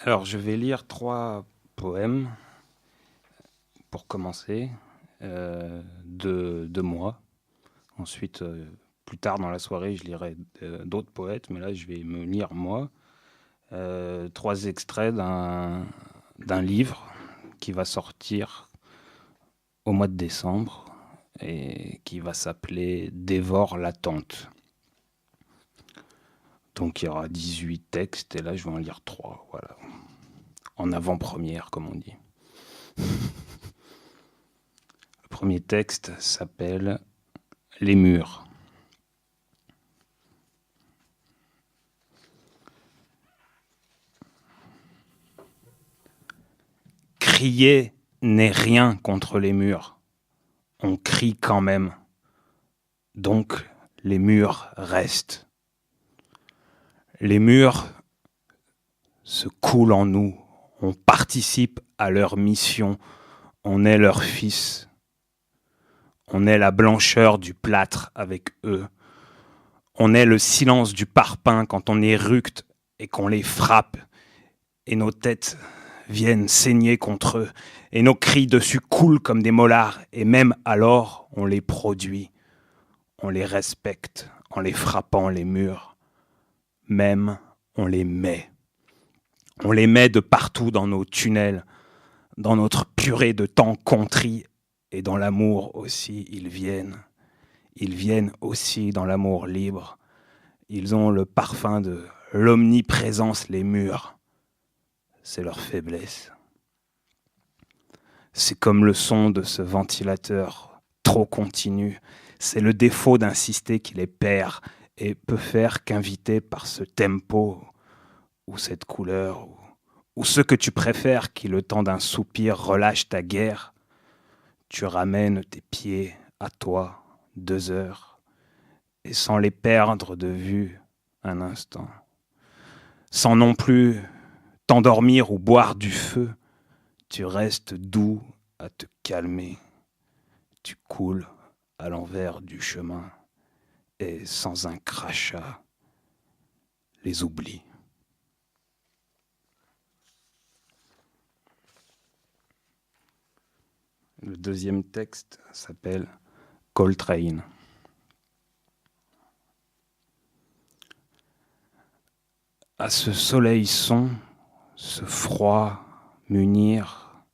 Alors, je vais lire 3 poèmes pour commencer, de moi. Ensuite, plus tard dans la soirée, je lirai d'autres poètes, mais là, je vais me lire moi. 3 extraits d'un livre qui va sortir au mois de décembre et qui va s'appeler Dévore l'attente. Donc il y aura 18 textes et là je vais en lire 3, voilà. En avant-première, comme on dit. Le premier texte s'appelle Les murs. Crier n'est rien contre les murs. On crie quand même. Donc les murs restent. Les murs se coulent en nous. On participe à leur mission. On est leur fils. On est la blancheur du plâtre avec eux. On est le silence du parpaing quand on éructe et qu'on les frappe. Et nos têtes viennent saigner contre eux. Et nos cris dessus coulent comme des molards. Et même alors, on les produit. On les respecte en les frappant les murs. Même, on les met. On les met de partout dans nos tunnels, dans notre purée de temps contrit. Et dans l'amour aussi, ils viennent. Ils viennent aussi dans l'amour libre. Ils ont le parfum de l'omniprésence, les murs. C'est leur faiblesse. C'est comme le son de ce ventilateur trop continu. C'est le défaut d'insister qui les perd et peut faire qu'inviter par ce tempo ou cette couleur ou ce que tu préfères qui, le temps d'un soupir, relâche ta guerre. Tu ramènes tes pieds à toi 2 heures et sans les perdre de vue un instant. Sans non plus t'endormir ou boire du feu, tu restes doux à te calmer. Tu coules à l'envers du chemin et sans un crachat, les oublis. Le deuxième texte s'appelle Coltrane. À ce soleil son, ce froid m'unir,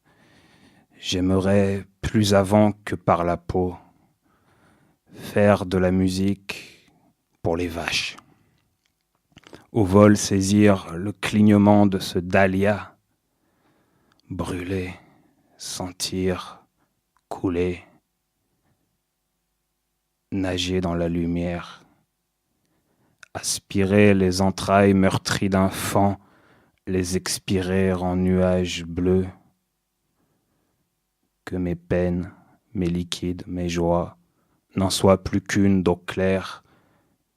j'aimerais plus avant que par la peau faire de la musique pour les vaches. Au vol saisir le clignement de ce dahlia, brûler, sentir, couler, nager dans la lumière, aspirer les entrailles meurtries d'un faon, les expirer en nuages bleus, que mes peines, mes liquides, mes joies n'en soient plus qu'une d'eau claire,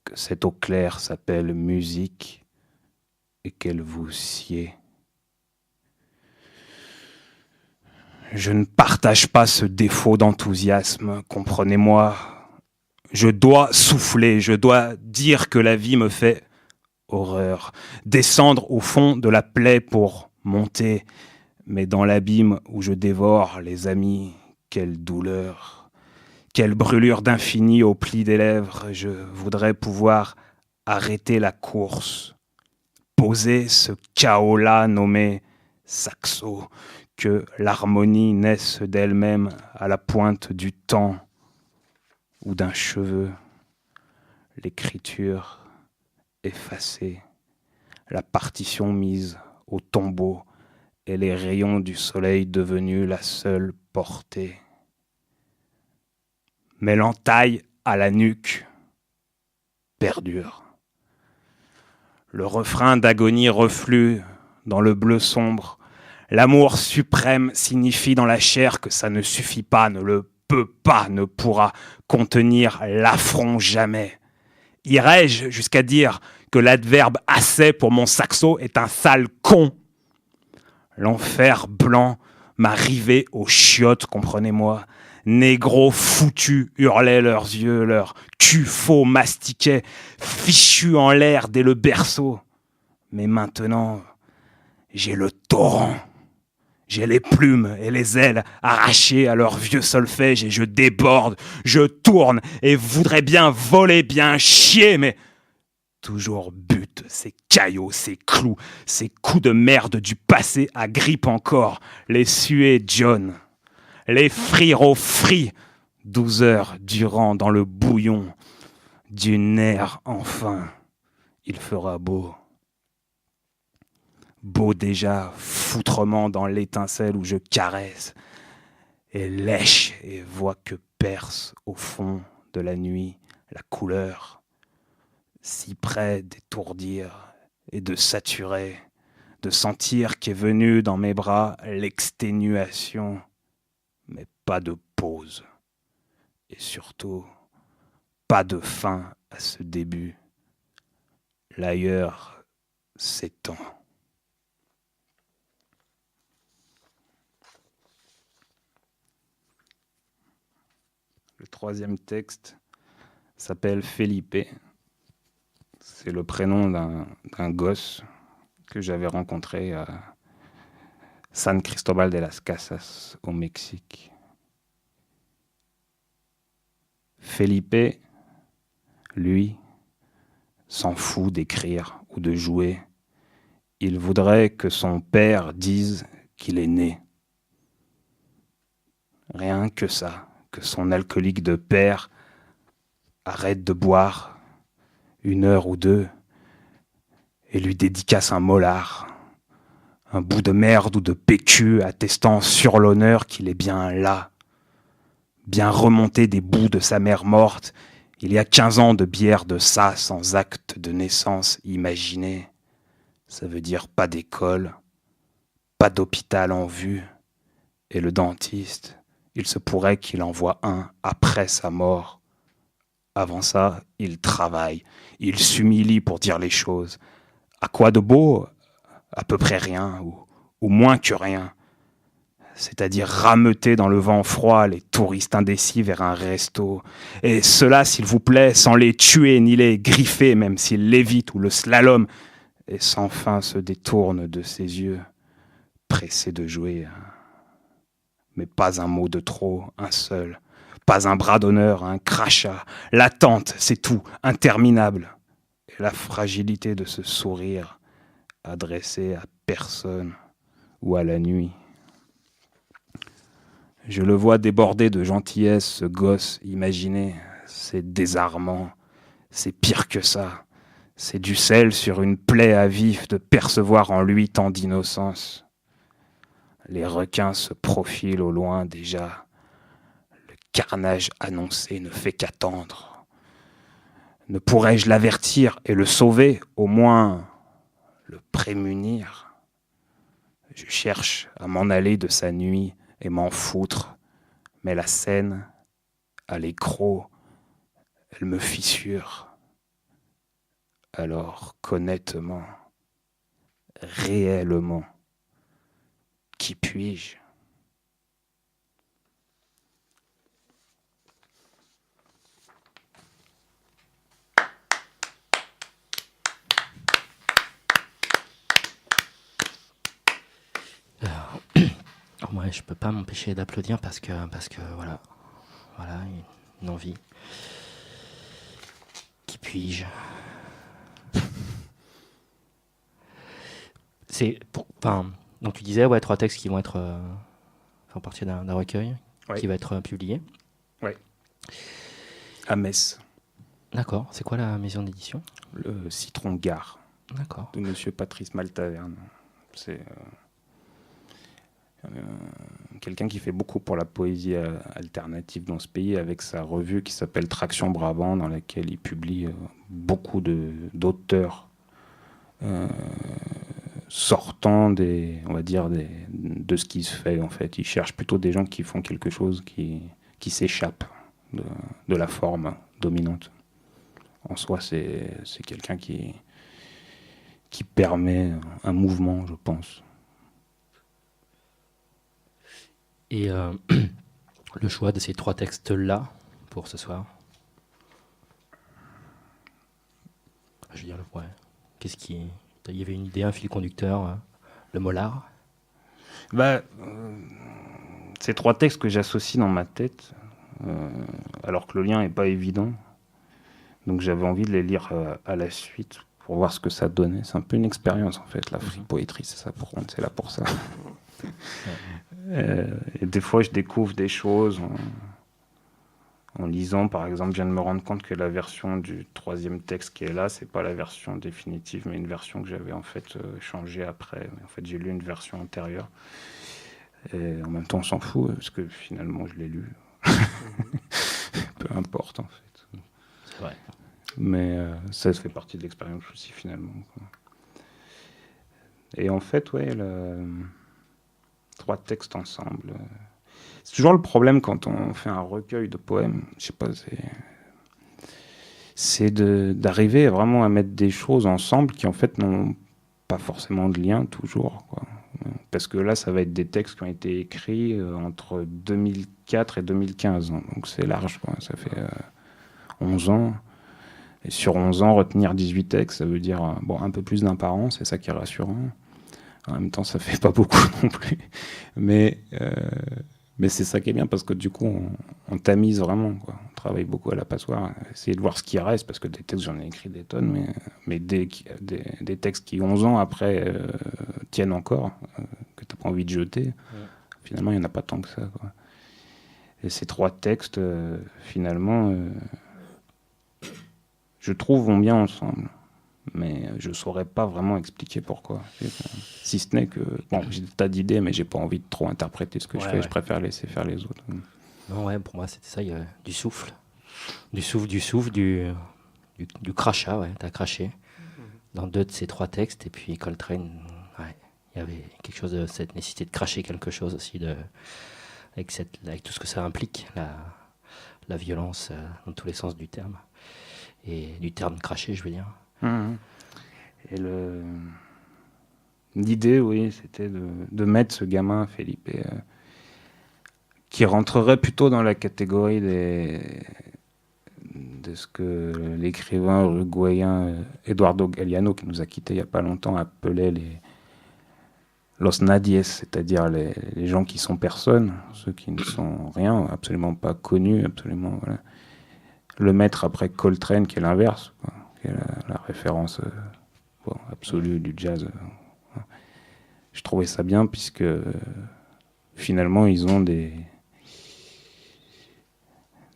que cette eau claire s'appelle musique et qu'elle vous sied. Je ne partage pas ce défaut d'enthousiasme, comprenez-moi. Je dois souffler, je dois dire que la vie me fait horreur. Descendre au fond de la plaie pour monter, mais dans l'abîme où je dévore les amis, quelle douleur, quelle brûlure d'infini au pli des lèvres. Je voudrais pouvoir arrêter la course, poser ce chaos-là nommé saxo, que l'harmonie naisse d'elle-même à la pointe du temps ou d'un cheveu, l'écriture effacée, la partition mise au tombeau et les rayons du soleil devenus la seule portée. Mais l'entaille à la nuque perdure. Le refrain d'agonie reflue dans le bleu sombre. L'amour suprême signifie dans la chair que ça ne suffit pas, ne le peut pas, ne pourra contenir l'affront jamais. Irais-je jusqu'à dire que l'adverbe assez pour mon saxo est un sale con? L'enfer blanc m'a rivé aux chiottes, comprenez-moi. Négros foutus hurlaient leurs yeux, leurs culs faux mastiquaient, fichus en l'air dès le berceau. Mais maintenant, j'ai le torrent. J'ai les plumes et les ailes arrachées à leur vieux solfège et je déborde, je tourne et voudrais bien voler, bien chier, mais toujours but, ces caillots, ces clous, ces coups de merde du passé agrippent encore les suées John, les frires au frit, 12 heures durant dans le bouillon du nerf enfin, il fera beau. Beau déjà, foutrement dans l'étincelle où je caresse et lèche et vois que perce au fond de la nuit la couleur, si près d'étourdir et de saturer, de sentir qu'est venue dans mes bras l'exténuation, mais pas de pause, et surtout pas de fin à ce début. L'ailleurs s'étend. Le troisième texte s'appelle Felipe. C'est le prénom d'un gosse que j'avais rencontré à San Cristobal de las Casas au Mexique. Felipe, lui, s'en fout d'écrire ou de jouer. Il voudrait que son père dise qu'il est né. Rien que ça, que son alcoolique de père arrête de boire 1 heure ou 2 et lui dédicace un molar, un bout de merde ou de PQ attestant sur l'honneur qu'il est bien là, bien remonté des bouts de sa mère morte, il y a 15 ans de bière de ça sans acte de naissance imaginé. Ça veut dire pas d'école, pas d'hôpital en vue, et le dentiste, il se pourrait qu'il en voie un après sa mort. Avant ça, il travaille, il s'humilie pour dire les choses. À quoi de beau ? À peu près rien, ou moins que rien. C'est-à-dire rameuter dans le vent froid les touristes indécis vers un resto. Et cela, s'il vous plaît, sans les tuer ni les griffer, même s'ils l'évitent ou le slalom, et sans fin se détourne de ses yeux, pressé de jouer. Mais pas un mot de trop, un seul. Pas un bras d'honneur, un crachat. L'attente, c'est tout, interminable. Et la fragilité de ce sourire adressé à personne ou à la nuit. Je le vois déborder de gentillesse, ce gosse imaginé. C'est désarmant, c'est pire que ça. C'est du sel sur une plaie à vif de percevoir en lui tant d'innocence. Les requins se profilent au loin déjà. Le carnage annoncé ne fait qu'attendre. Ne pourrais-je l'avertir et le sauver, au moins le prémunir ? Je cherche à m'en aller de sa nuit et m'en foutre, mais la scène, à l'écrou, elle me fissure. Alors qu'honnêtement, réellement, qui puis-je ? Ouais, je peux pas m'empêcher d'applaudir parce que voilà, une envie. Qui puis-je ? Donc tu disais, ouais, 3 textes qui vont être font partie d'un recueil qui va être publié. Oui. À Metz. D'accord. C'est quoi la maison d'édition ? Le Citron Gare. D'accord. De Monsieur Patrice Maltaverne. C'est quelqu'un qui fait beaucoup pour la poésie alternative dans ce pays, avec sa revue qui s'appelle Traction Brabant, dans laquelle il publie beaucoup d'auteurs sortant de ce qui se fait en fait. Il cherche plutôt des gens qui font quelque chose qui s'échappe de la forme dominante. En soi, c'est quelqu'un qui permet un mouvement, je pense. Et le choix de ces 3 textes-là pour ce soir ? Je veux dire, ouais. Il y avait une idée, un fil conducteur, le molar. C'est 3 textes que j'associe dans ma tête, alors que le lien n'est pas évident. Donc j'avais envie de les lire à la suite pour voir ce que ça donnait. C'est un peu une expérience en fait, la free poetry, c'est ça, c'est là pour ça. Et des fois je découvre des choses en lisant. Par exemple, je viens de me rendre compte que la version du 3e texte qui est là, c'est pas la version définitive, mais une version que j'avais en fait changée après. Mais en fait, j'ai lu une version antérieure. Et en même temps, on s'en fout, parce que finalement, je l'ai lu. Peu importe, en fait. C'est vrai. Mais ça fait partie de l'expérience aussi, finalement, quoi. Et en fait, 3 textes ensemble. C'est toujours le problème quand on fait un recueil de poèmes. Je sais pas, c'est d'arriver vraiment à mettre des choses ensemble qui, en fait, n'ont pas forcément de lien, toujours, quoi. Parce que là, ça va être des textes qui ont été écrits entre 2004 et 2015. Donc c'est large, quoi. Ça fait 11 ans. Et sur 11 ans, retenir 18 textes, ça veut dire un peu plus d'un par an, c'est ça qui est rassurant. En même temps, ça fait pas beaucoup non plus. Mais c'est ça qui est bien, parce que du coup, on tamise vraiment, quoi. On travaille beaucoup à la passoire, essayer de voir ce qui reste, parce que des textes, j'en ai écrit des tonnes, mais des textes qui, 11 ans après, tiennent encore, que tu n'as pas envie de jeter, finalement, il n'y en a pas tant que ça, quoi. Et ces 3 textes, finalement, je trouve, vont bien ensemble. Mais je ne saurais pas vraiment expliquer pourquoi. Si ce n'est que, j'ai des tas d'idées, mais j'ai pas envie de trop interpréter ce que je fais. Je préfère laisser faire les autres. Non, pour moi, c'était ça, il y a du souffle. Du crachat, tu as craché dans 2 de ces 3 textes. Et puis Coltrane, il y avait quelque chose de cette nécessité de cracher quelque chose aussi, avec tout ce que ça implique, la violence dans tous les sens du terme. Et du terme craché, je veux dire. Et l'idée, c'était de mettre ce gamin, Felipe, qui rentrerait plutôt dans la catégorie de ce que l'écrivain uruguayen Eduardo Galeano, qui nous a quittés il n'y a pas longtemps, appelait los nadies, c'est-à-dire les gens qui sont personne, ceux qui ne sont rien, absolument pas connus, absolument, voilà. Le mettre après Coltrane, qui est l'inverse, quoi, qui est la référence absolue du jazz. Je trouvais ça bien, puisque finalement, ils ont des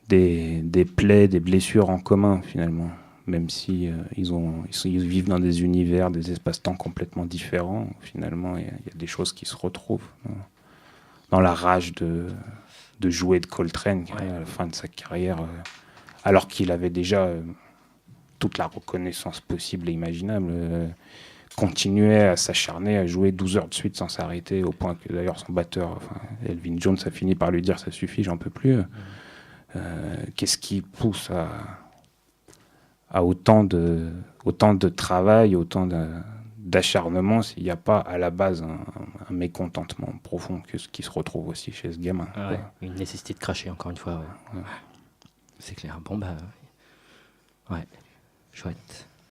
plaies, des blessures en commun, finalement. Même si ils vivent dans des univers, des espaces-temps complètement différents, finalement, il y a des choses qui se retrouvent dans la rage de jouer de Coltrane, à la fin de sa carrière, alors qu'il avait déjà toute la reconnaissance possible et imaginable, continuait à s'acharner, à jouer 12 heures de suite sans s'arrêter, au point que d'ailleurs son batteur, Elvin Jones, a fini par lui dire « ça suffit, j'en peux plus ». Qu'est-ce qui pousse à autant de travail, autant d'acharnement, s'il n'y a pas à la base un mécontentement profond qui se retrouve aussi chez ce gamin. Une nécessité de cracher, encore une fois. C'est clair. Bon, chouette.